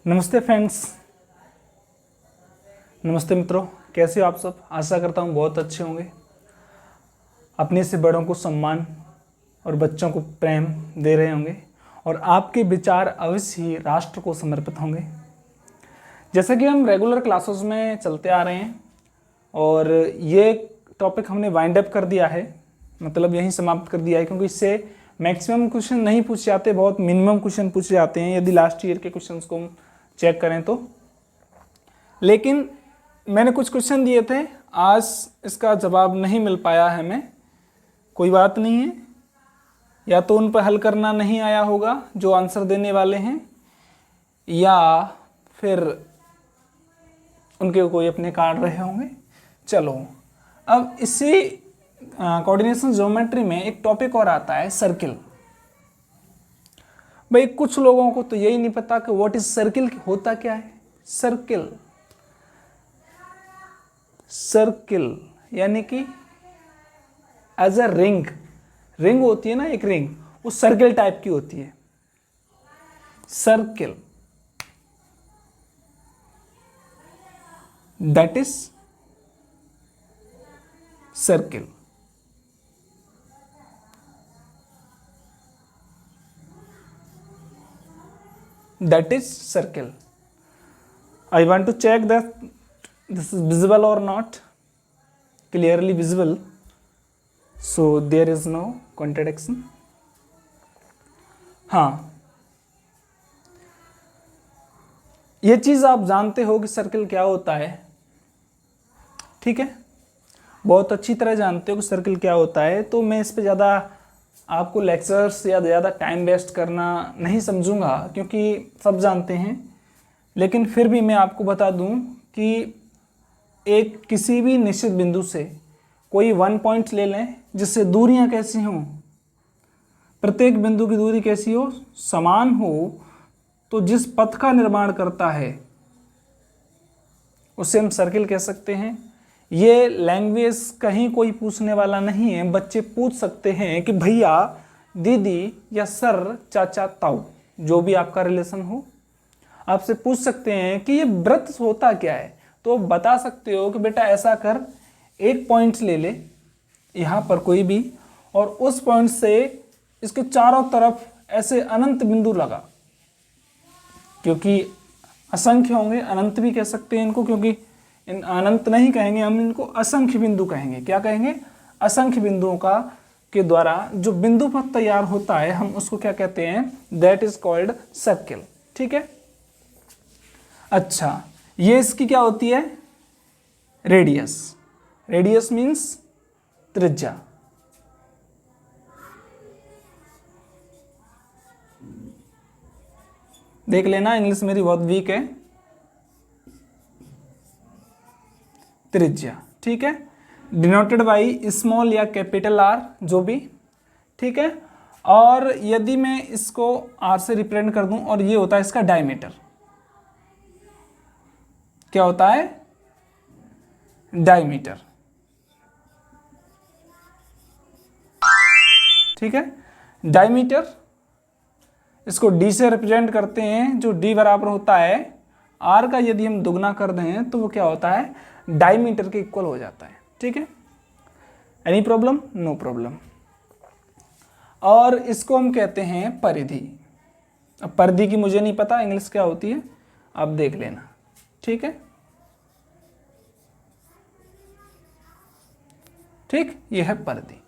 नमस्ते फ्रेंड्स, नमस्ते मित्रों, कैसे हो आप सब। आशा करता हूँ बहुत अच्छे होंगे। अपने से बड़ों को सम्मान और बच्चों को प्रेम दे रहे होंगे और आपके विचार अवश्य ही राष्ट्र को समर्पित होंगे। जैसे कि हम रेगुलर क्लासेस में चलते आ रहे हैं और ये टॉपिक हमने वाइंड अप कर दिया है, मतलब यहीं समाप्त कर दिया है, क्योंकि इससे मैक्सिमम क्वेश्चन नहीं पूछे जाते, बहुत मिनिमम क्वेश्चन पूछे जाते हैं यदि लास्ट ईयर के क्वेश्चंस को हम चेक करें तो। लेकिन मैंने कुछ क्वेश्चन दिए थे, आज इसका जवाब नहीं मिल पाया है हमें, कोई बात नहीं है। या तो उन पर हल करना नहीं आया होगा जो आंसर देने वाले हैं, या फिर उनके कोई अपने कारण रहे होंगे। चलो, अब इसी कोऑर्डिनेशन ज्योमेट्री में एक टॉपिक और आता है, सर्किल। भाई कुछ लोगों को तो यही नहीं पता कि व्हाट इज सर्किल, होता क्या है। सर्किल, सर्किल यानी कि एज अ रिंग, रिंग होती है ना एक रिंग, वो सर्किल टाइप की होती है। Circle, that is circle. That is circle. I want to check that this is visible or not. Clearly visible, so there is no contradiction. हाँ, ये चीज़ आप जानते हो कि सर्किल क्या होता है, ठीक है, बहुत अच्छी तरह जानते हो कि सर्किल क्या होता है। तो मैं इस पे ज़्यादा आपको लेक्चर्स या ज़्यादा टाइम वेस्ट करना नहीं समझूंगा, क्योंकि सब जानते हैं। लेकिन फिर भी मैं आपको बता दूं कि एक किसी भी निश्चित बिंदु से कोई 1 पॉइंट ले लें जिससे दूरियां कैसी हों, प्रत्येक बिंदु की दूरी कैसी हो, समान हो, तो जिस पथ का निर्माण करता है उसे हम सर्किल कह सकते हैं। ये लैंग्वेज कहीं कोई पूछने वाला नहीं है। बच्चे पूछ सकते हैं कि भैया, दीदी या सर, चाचा, ताऊ, जो भी आपका रिलेशन हो, आपसे पूछ सकते हैं कि ये वृत्त होता क्या है। तो बता सकते हो कि बेटा ऐसा कर, एक पॉइंट ले ले यहाँ पर कोई भी, और उस पॉइंट से इसके चारों तरफ ऐसे अनंत बिंदु लगा, क्योंकि असंख्य होंगे, अनंत भी कह सकते हैं इनको, क्योंकि इन अनंत नहीं कहेंगे हम, इनको असंख्य बिंदु कहेंगे। क्या कहेंगे? असंख्य बिंदुओं का के द्वारा जो बिंदु पथ तैयार होता है, हम उसको क्या कहते हैं? That is called circle. ठीक है। अच्छा, ये इसकी क्या होती है? रेडियस। रेडियस मीन्स त्रिज्या। देख लेना, इंग्लिश मेरी बहुत वीक है। त्रिज्या, ठीक है, डिनोटेड बाई स्मॉल या कैपिटल आर, जो भी, ठीक है। और यदि मैं इसको आर से रिप्रेजेंट कर दूं, और ये होता है इसका डायमीटर। क्या होता है? डायमीटर, ठीक है। डायमीटर, इसको डी से रिप्रेजेंट करते हैं, जो डी बराबर होता है आर का यदि हम दुगना कर दें तो वो क्या होता है? डायमीटर के इक्वल हो जाता है। ठीक है। Any problem? No problem. और इसको हम कहते हैं परिधि। अब परिधि की मुझे नहीं पता इंग्लिश क्या होती है, आप देख लेना। ठीक है, ठीक, ये है परिधि।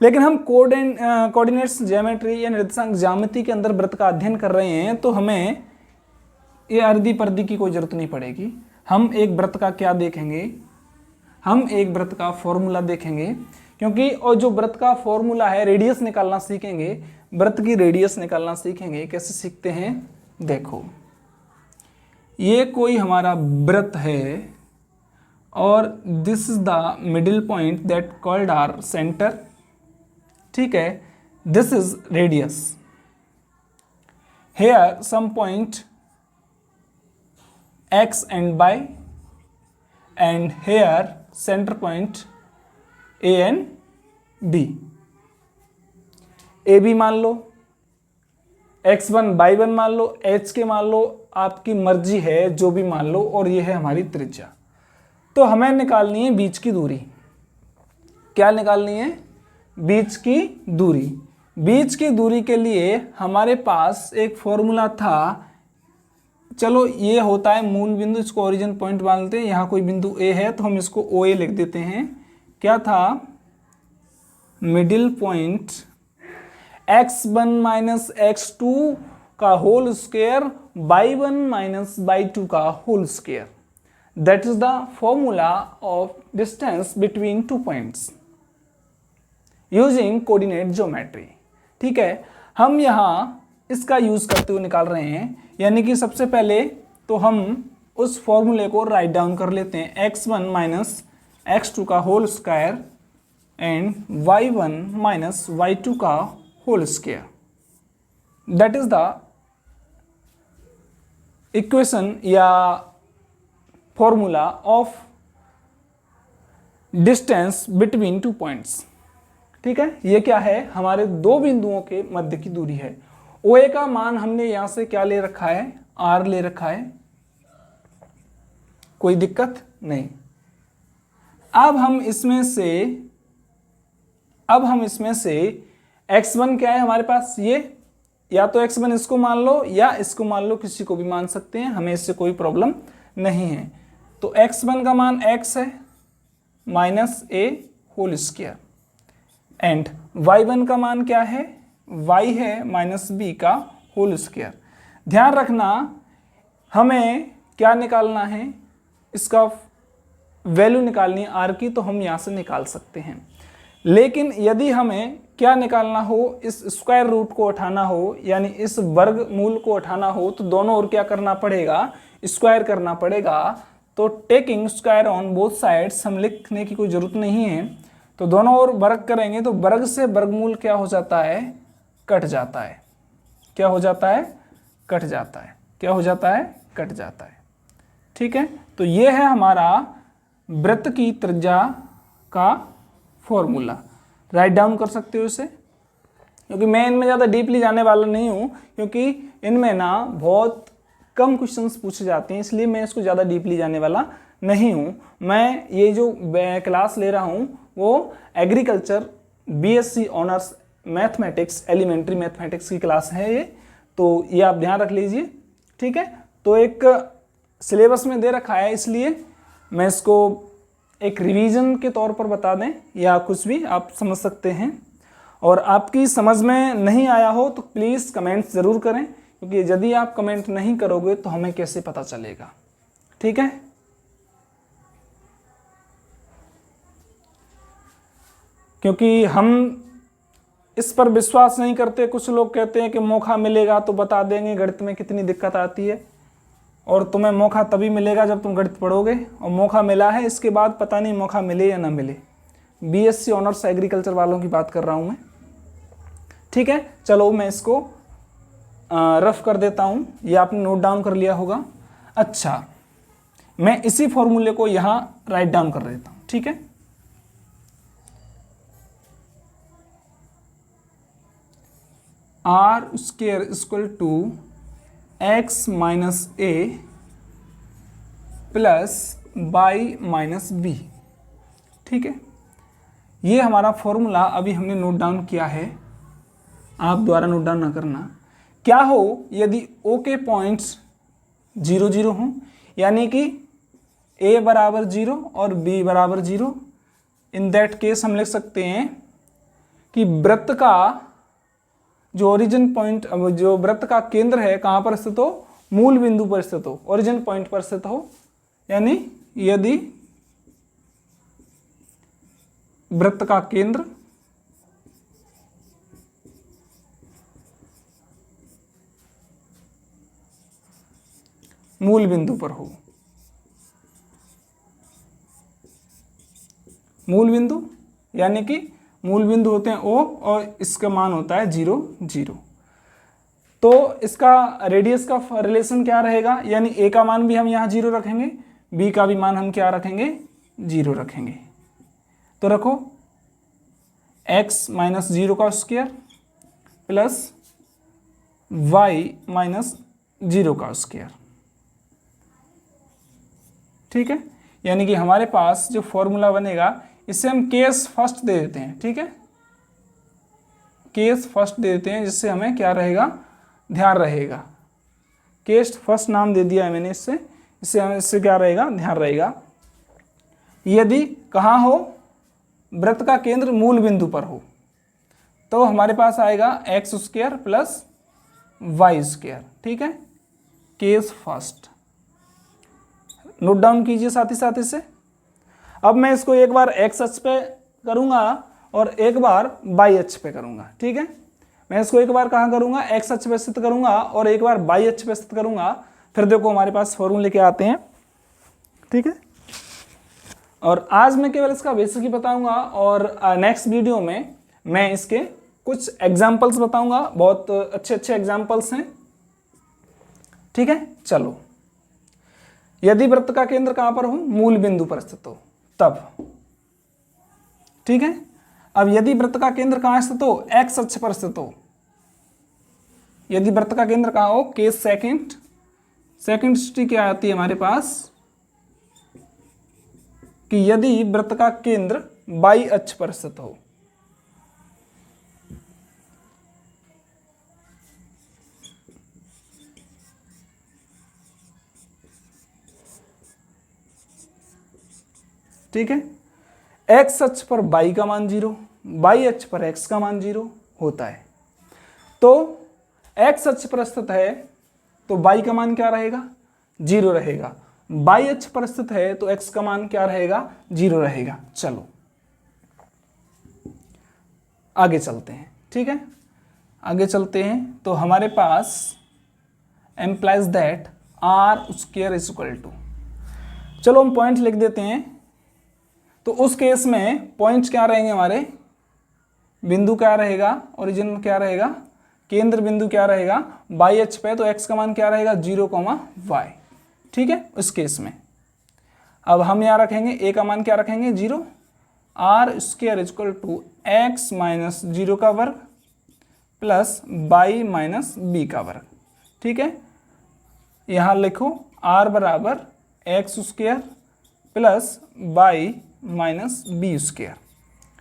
लेकिन हम कोऑर्डिनेट्स ज्योमेट्री या निर्देशांक ज्यामिति के अंदर वृत्त का अध्ययन कर रहे हैं, तो हमें ये अर्धी परिधि की कोई जरूरत नहीं पड़ेगी। हम एक वृत्त का क्या देखेंगे? हम एक वृत्त का फॉर्मूला देखेंगे, क्योंकि और जो वृत्त का फॉर्मूला है, रेडियस निकालना सीखेंगे। वृत्त की रेडियस निकालना सीखेंगे। कैसे सीखते हैं? देखो, ये कोई हमारा वृत्त है और this is the middle point that called or centre. ठीक है, this is radius. Here some point x and y, and here center point a and b। a b मान लो, x1 y1 मान लो, h के मान लो, आपकी मर्जी है जो भी मान लो, और ये है हमारी त्रिज्या। तो हमें निकालनी है बीच की दूरी। क्या निकालनी है? बीच की दूरी। बीच की दूरी के लिए हमारे पास एक फॉर्मूला था। चलो ये होता है मूल बिंदु, इसको ओरिजिन पॉइंट मान लेते हैं। यहाँ कोई बिंदु ए है तो हम इसको ओ ए लिख देते हैं। क्या था? Middle point x1 minus x2 का whole square y1 minus y2 का whole square. That is the formula of distance between two points using coordinate geometry. ठीक है, हम यहाँ इसका यूज करते हुए निकाल रहे हैं। यानी कि सबसे पहले तो हम उस फॉर्मूले को राइट डाउन कर लेते हैं, x1 माइनस x2 का whole square and y1 minus y2 का whole square. That is the equation या formula of distance between two points. ठीक है, ये क्या है? हमारे दो बिंदुओं के मध्य की दूरी है। OA का मान हमने यहां से क्या ले रखा है? R ले रखा है, कोई दिक्कत नहीं। अब हम इसमें से x1 क्या है हमारे पास? ये या तो x1 इसको मान लो या इसको मान लो, किसी को भी मान सकते हैं, हमें इससे कोई प्रॉब्लम नहीं है। तो x1 का मान x है minus a whole square and y1 का मान क्या है? y है माइनस b का होल स्क्वायर। ध्यान रखना, हमें क्या निकालना है? इसका वैल्यू निकालनी है r की, तो हम यहाँ से निकाल सकते हैं। लेकिन यदि हमें क्या निकालना हो, इस स्क्वायर रूट को उठाना हो, यानी इस वर्गमूल को उठाना हो, तो दोनों ओर क्या करना पड़ेगा? स्क्वायर करना पड़ेगा। तो taking square on both sides, हम लिखने की कोई जरूरत नहीं है। तो दोनों ओर वर्ग करेंगे तो वर्ग से वर्गमूल क्या हो जाता है? कट जाता है। क्या हो जाता है? कट जाता है। क्या हो जाता है? कट जाता है। ठीक है, तो ये है हमारा वृत्त की त्रिज्या का फॉर्मूला। राइट डाउन कर सकते हो इसे, क्योंकि मैं इनमें ज़्यादा डीपली जाने वाला नहीं हूँ, क्योंकि इनमें ना बहुत कम क्वेश्चंस पूछे जाते हैं, इसलिए मैं इसको ज़्यादा डीपली जाने वाला नहीं हूँ। मैं ये जो क्लास ले रहा हूँ वो agriculture BSc honours mathematics, elementary mathematics की क्लास है ये, तो ये आप ध्यान रख लीजिए। ठीक है, तो एक सिलेबस में दे रखा है, इसलिए मैं इसको एक रिवीजन के तौर पर बता दें या कुछ भी आप समझ सकते हैं। और आपकी समझ में नहीं आया हो तो प्लीज़ कमेंट्स ज़रूर करें, क्योंकि यदि आप कमेंट नहीं करोगे तो हमें कैसे पता चलेगा। ठीक है, क्योंकि हम इस पर विश्वास नहीं करते। कुछ लोग कहते हैं कि मौका मिलेगा तो बता देंगे गणित में कितनी दिक्कत आती है, और तुम्हें मौका तभी मिलेगा जब तुम गणित पढ़ोगे, और मौका मिला है, इसके बाद पता नहीं मौका मिले या ना मिले। BSc ऑनर्स एग्रीकल्चर वालों की बात कर रहा हूँ मैं। ठीक है, चलो मैं इसको रफ कर देता हूँ, ये आपने नोट डाउन कर लिया होगा। अच्छा, मैं इसी फॉर्मूले को यहाँ राइट डाउन कर देता हूँ। ठीक है, R square equal to x minus a plus y minus b। ठीक है, ये हमारा फॉर्मूला अभी हमने नोट डाउन किया है, आप द्वारा नोट डाउन ना करना। क्या हो यदि O के पॉइंट्स 0 0 हों, यानी कि a बराबर 0 और b बराबर 0, इन दैट केस हम लिख सकते हैं कि वृत्त का जो ओरिजिन पॉइंट, जो वृत्त का केंद्र है कहाँ पर स्थित हो? मूल बिंदु पर स्थित हो, ओरिजिन पॉइंट पर स्थित हो। यानी यदि वृत्त का केंद्र मूल बिंदु पर हो, मूल बिंदु यानी कि मूल बिंदु होते हैं O और इसका मान होता है 0 0, तो इसका रेडियस का रिलेशन क्या रहेगा? यानी A का मान भी हम यहाँ 0 रखेंगे, B का भी मान हम क्या रखेंगे? 0 रखेंगे। तो रखो x माइनस 0 का स्क्वायर प्लस y माइनस 0 का स्क्वायर। ठीक है, यानी कि हमारे पास जो फॉर्मूला बनेगा इसे हम केस फर्स्ट दे देते हैं। ठीक है, केस फर्स्ट दे देते हैं, जिससे हमें क्या रहेगा, ध्यान रहेगा। केस फर्स्ट नाम दे दिया है मैंने इससे हमें इससे क्या रहेगा, ध्यान रहेगा। यदि कहाँ हो, वृत्त का केंद्र मूल बिंदु पर हो, तो हमारे पास आएगा X square plus Y square. ठीक है, केस फर्स्ट नोट डाउन कीजिए साथ ही साथ इसे। अब मैं इसको एक बार एक्स अक्ष पे करूंगा और एक बार वाई अक्ष पे करूंगा। ठीक है, मैं इसको एक बार कहाँ करूंगा, एक्स अक्ष पे स्थित करूंगा और एक बार वाई अक्ष पे स्थित करूंगा। फिर देखो हमारे पास फॉर्मूले क्या आते हैं। ठीक है, और आज मैं केवल इसका बेसिक ही बताऊंगा और नेक्स्ट वीडियो में मैं इसके कुछ एग्जाम्पल्स बताऊंगा। बहुत अच्छे अच्छे एग्जाम्पल्स हैं। ठीक है, चलो, यदि वृत्त का केंद्र कहां पर हो, मूल बिंदु पर स्थित हो, तब। ठीक है, अब यदि वृत्त का केंद्र कहां स्थित हो, एक्स अक्ष पर स्थित हो। यदि वृत्त का केंद्र कहां हो, केस सेकंड स्थिति क्या आती है हमारे पास, कि यदि वृत्त का केंद्र वाई अक्ष पर स्थित हो। ठीक है, एक्स अक्ष पर वाई का मान 0, वाई अक्ष पर एक्स का मान 0 होता है। तो एक्स अक्ष पर स्थित है तो वाई का मान क्या रहेगा, 0 रहेगा। वाई अक्ष पर स्थित है तो एक्स का मान क्या रहेगा, 0 रहेगा। चलो आगे चलते हैं। ठीक है, आगे चलते हैं तो हमारे पास implies that r square is equal to, चलो हम पॉइंट लिख देते हैं। तो उस केस में पॉइंट्स क्या रहेंगे हमारे, बिंदु क्या रहेगा, ओरिजिन क्या रहेगा, केंद्र बिंदु क्या रहेगा, वाई अक्ष पे, तो एक्स का मान क्या रहेगा, 0, y। ठीक है, उस केस में अब हम यहाँ रखेंगे ए का मान क्या रखेंगे, 0। R square equal to X minus 0 का वर्ग प्लस वाई माइनस बी का वर्ग। ठीक है, यहाँ लिखो आर बराबर X square plus Y minus B square.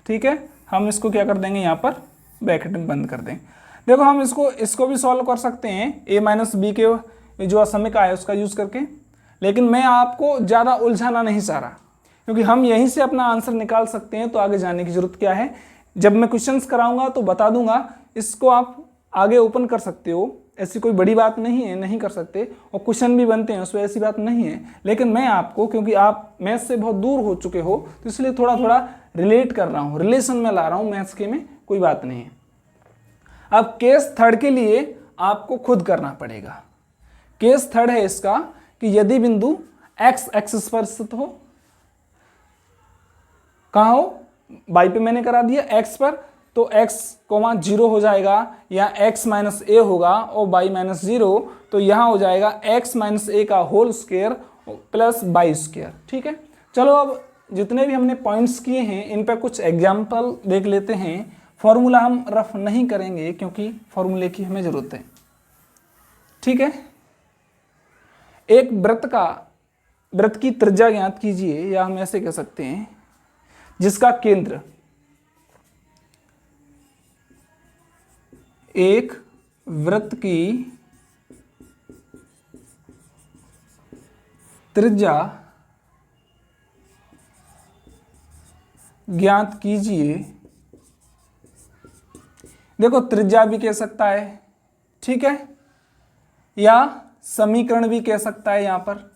ठीक है, हम इसको क्या कर देंगे, यहाँ पर ब्रैकेट में बंद कर देंगे। देखो हम इसको भी सॉल्व कर सकते हैं ए माइनस बी के जो असमिका है उसका यूज करके, लेकिन मैं आपको ज़्यादा उलझाना नहीं चाह रहा, क्योंकि हम यहीं से अपना आंसर निकाल सकते हैं। तो आगे जाने की जरूरत क्या है, जब मैं क्वेश्चंस कराऊंगा तो बता दूंगा, इसको आप आगे ओपन कर सकते हो। ऐसी कोई बड़ी बात नहीं है, नहीं कर सकते, और क्वेश्चन भी बनते हैं उसमें, ऐसी बात नहीं है। लेकिन मैं आपको, क्योंकि आप मैथ्स से बहुत दूर हो चुके हो, तो इसलिए थोड़ा थोड़ा रिलेट कर रहा हूँ, रिलेशन में ला रहा हूँ मैथ्स के में, कोई बात नहीं है। अब केस थर्ड के लिए आपको खुद करना पड़ेगा। केस थर्ड है इसका कि यदि बिंदु एक्स एक्सिस पर स्थित हो, कहाँ हो, वाई पे मैंने करा दिया, एक्स पर, तो x, 0 हो जाएगा, या x माइनस ए होगा और y माइनस 0, तो यहाँ हो जाएगा x माइनस ए का whole square plus Y square. ठीक है, चलो अब जितने भी हमने पॉइंट्स किए हैं इन पर कुछ एग्जाम्पल देख लेते हैं। फॉर्मूला हम रफ नहीं करेंगे क्योंकि फॉर्मूले की हमें जरूरत है। ठीक है, एक वृत्त की त्रिज्या ज्ञात कीजिए, या हम ऐसे कह सकते हैं जिसका केंद्र एक वृत्त की त्रिज्या ज्ञात कीजिए। देखो त्रिज्या भी कह सकता है, ठीक है, या समीकरण भी कह सकता है यहां पर।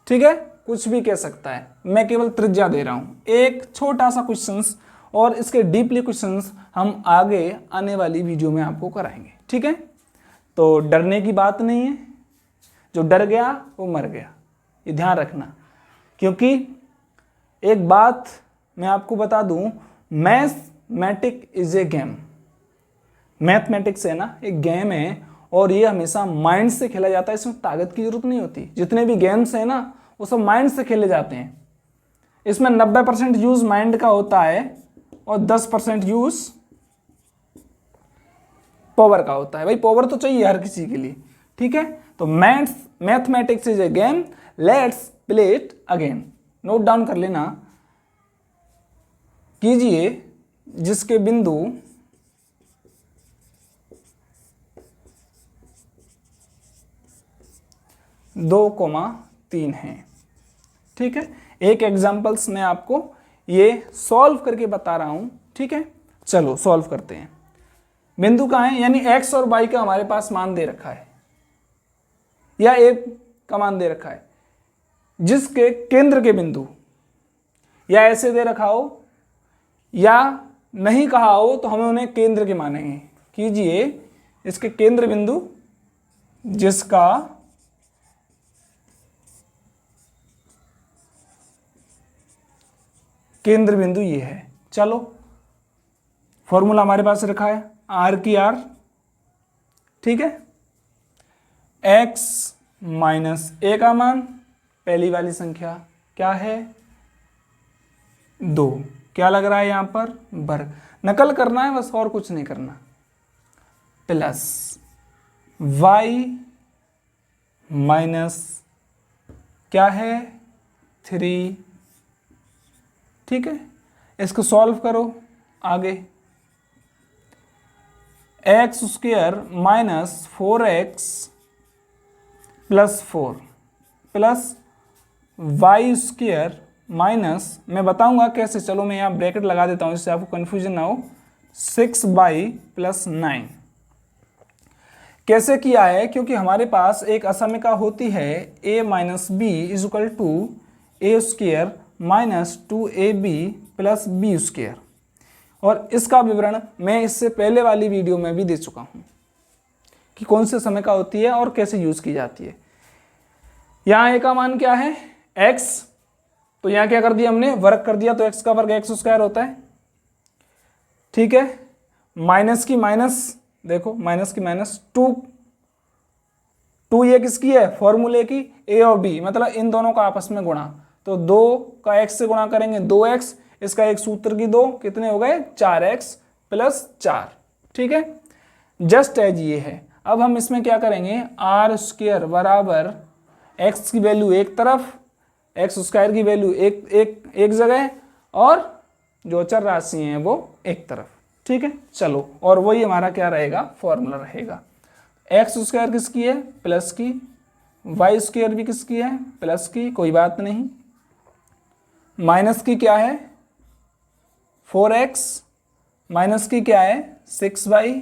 ठीक है, कुछ भी कह सकता है, मैं केवल त्रिज्या दे रहा हूं। एक छोटा सा क्वेश्चंस, और इसके डीपली क्वेश्चंस हम आगे आने वाली वीडियो में आपको कराएंगे। ठीक है, तो डरने की बात नहीं है, जो डर गया वो मर गया, ये ध्यान रखना। क्योंकि एक बात मैं आपको बता दूं, mathematic is a game. Mathematics है ना, एक गेम है, और ये हमेशा माइंड से खेला जाता है, इसमें ताकत की जरूरत नहीं होती। जितने भी गेम्स हैं ना, वो सब माइंड से खेले जाते हैं। इसमें 90% यूज माइंड का होता है और 10% यूज पावर का होता है। भाई पावर तो चाहिए हर किसी के लिए, ठीक है। तो mathematics is a game, let's play it again. Note down कर लेना, कीजिए जिसके बिंदु 2,3 हैं, ठीक है। एक एग्जाम्पल्स मैं आपको ये सॉल्व करके बता रहा हूं, ठीक है। चलो सॉल्व करते हैं। बिंदु कहाँ है, यानी x और y का हमारे पास मान दे रखा है, या a का मान दे रखा है, जिसके केंद्र के बिंदु, या ऐसे दे रखा हो या नहीं कहा हो तो हमें उन्हें केंद्र के मानेंगे। कीजिए इसके केंद्र बिंदु जिसका केंद्र बिंदु ये है। चलो फॉर्मूला हमारे पास रखा है आर की आर, ठीक है। x माइनस ए का मान, पहली वाली संख्या क्या है 2, क्या लग रहा है यहां पर वर्ग, नकल करना है बस और कुछ नहीं करना, प्लस y माइनस क्या है 3, ठीक है। इसको सॉल्व करो आगे, X square minus 4x plus 4 plus Y square minus, मैं बताऊंगा कैसे, चलो मैं यहाँ ब्रैकेट लगा देता हूँ जिससे आपको कन्फ्यूजन ना हो, 6y प्लस 9। कैसे किया है, क्योंकि हमारे पास एक असमिका होती है a minus B is equal to A square minus 2ab plus B square, और इसका विवरण मैं इससे पहले वाली वीडियो में भी दे चुका हूं कि कौन से समीकरण होती है और कैसे यूज की जाती है। यहाँ a का मान क्या है x, तो यहाँ क्या कर दिया हमने वर्ग कर दिया, तो x का वर्ग x स्क्वायर होता है, ठीक है। माइनस की माइनस, देखो माइनस की माइनस 2 ये किसकी है फॉर्मूले की, a और b, मतलब इन दोनों का आपस में गुणा, तो 2 का x से गुणा करेंगे 2x, इसका एक सूत्र की 2 कितने हो गए 4x प्लस 4, ठीक है। जस्ट एज ये है। अब हम इसमें क्या करेंगे, आर स्क्वायर बराबर x की वैल्यू एक तरफ, x स्क्वायर की वैल्यू एक जगह, और जो चर राशि हैं वो एक तरफ, ठीक है। चलो, और वही हमारा क्या रहेगा फॉर्मूला रहेगा, एक्स स्क्वायर किसकी है प्लस की, वाई स्क्वायर भी किसकी है प्लस की, कोई बात नहीं, माइनस की क्या है 4x, माइनस की क्या है 6y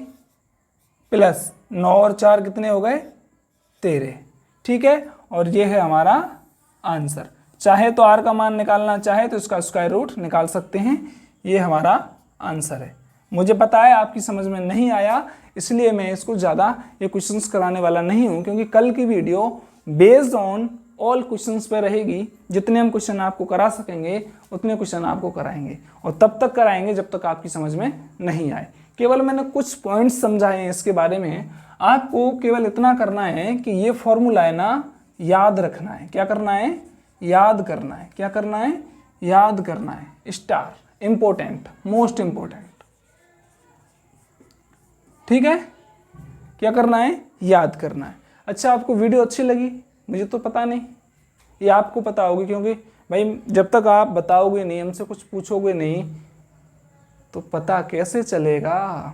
प्लस 9 और 4 कितने हो गए 13, ठीक है। और ये है हमारा आंसर। चाहे तो r का मान निकालना चाहे तो इसका स्क्वायर रूट निकाल सकते हैं, ये हमारा आंसर है। मुझे पता है आपकी समझ में नहीं आया, इसलिए मैं इसको ज़्यादा ये क्वेश्चंस कराने वाला नहीं हूँ, क्योंकि कल की video based on all questions पे रहेगी। जितने हम क्वेश्चन आपको करा सकेंगे उतने क्वेश्चन आपको कराएंगे, और तब तक कराएंगे जब तक आपकी समझ में नहीं आए। केवल मैंने कुछ पॉइंट्स समझाए हैं इसके बारे में, आपको केवल इतना करना है कि ये फॉर्मूला है ना याद रखना है। क्या करना है, याद करना है। क्या करना है, याद करना है। स्टार, इंपॉर्टेंट, मोस्ट इंपॉर्टेंट, ठीक है। क्या करना है, याद करना है। अच्छा, आपको वीडियो अच्छी लगी, मुझे तो पता नहीं, ये आपको पता होगी, क्योंकि भाई जब तक आप बताओगे नहीं, हमसे कुछ पूछोगे नहीं, तो पता कैसे चलेगा।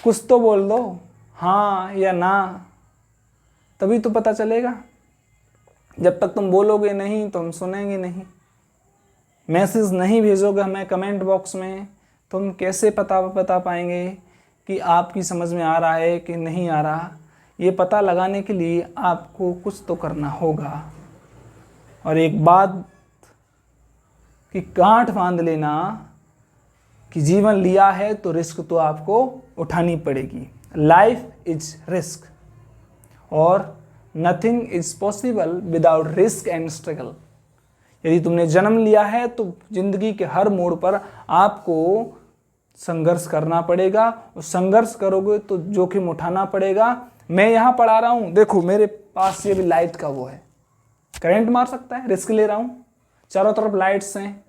कुछ तो बोल दो, हाँ या ना, तभी तो पता चलेगा। जब तक तुम बोलोगे नहीं तो हम सुनेंगे नहीं, मैसेज नहीं भेजोगे हमें कमेंट बॉक्स में, तो हम कैसे बता पाएंगे कि आपकी समझ में आ रहा है कि नहीं आ रहा। ये पता लगाने के लिए आपको कुछ तो करना होगा। और एक बात कि गांठ बांध लेना कि जीवन लिया है तो रिस्क तो आपको उठानी पड़ेगी। लाइफ इज रिस्क और nothing is possible without risk and struggle. यदि तुमने जन्म लिया है तो जिंदगी के हर मोड़ पर आपको संघर्ष करना पड़ेगा, और संघर्ष करोगे तो जोखिम उठाना पड़ेगा। मैं यहाँ पढ़ा रहा हूँ, देखो मेरे पास ये भी लाइट का वो है, करंट मार सकता है, रिस्क ले रहा हूँ, चारों तरफ लाइट्स हैं,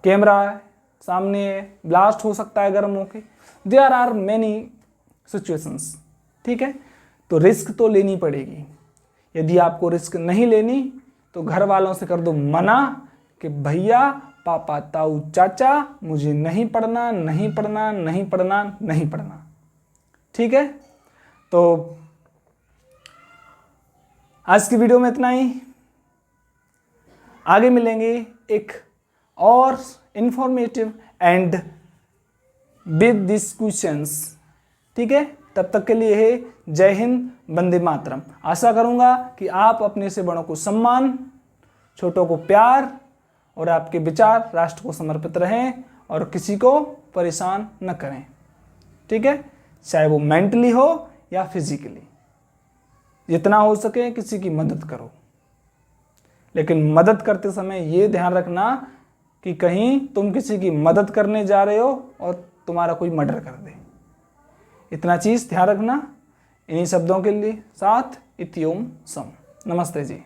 कैमरा है, सामने है, ब्लास्ट हो सकता है गर्म होके, देयर आर मेनी सिचुएशंस, ठीक है। तो रिस्क तो लेनी पड़ेगी। यदि आपको रिस्क नहीं लेनी तो घर वालों से कर दो मना कि भैया, पापा, ताऊ, चाचा, मुझे नहीं पढ़ना, नहीं पढ़ना, नहीं पढ़ना, नहीं पढ़ना, ठीक है। तो आज की वीडियो में इतना ही। आगे मिलेंगे एक और informative and with this questions, ठीक है। तब तक के लिए है जय हिंद, वंदे मातरम। आशा करूंगा कि आप अपने से बड़ों को सम्मान, छोटों को प्यार और आपके विचार राष्ट्र को समर्पित रहें और किसी को परेशान न करें, ठीक है। चाहे वो मेंटली हो या फिजिकली, जितना हो सके किसी की मदद करो, लेकिन मदद करते समय ये ध्यान रखना कि कहीं तुम किसी की मदद करने जा रहे हो और तुम्हारा कोई मर्डर कर दे। इतना चीज़ ध्यान रखना। इन्हीं शब्दों के लिए साथ इति ओम सम। नमस्ते जी।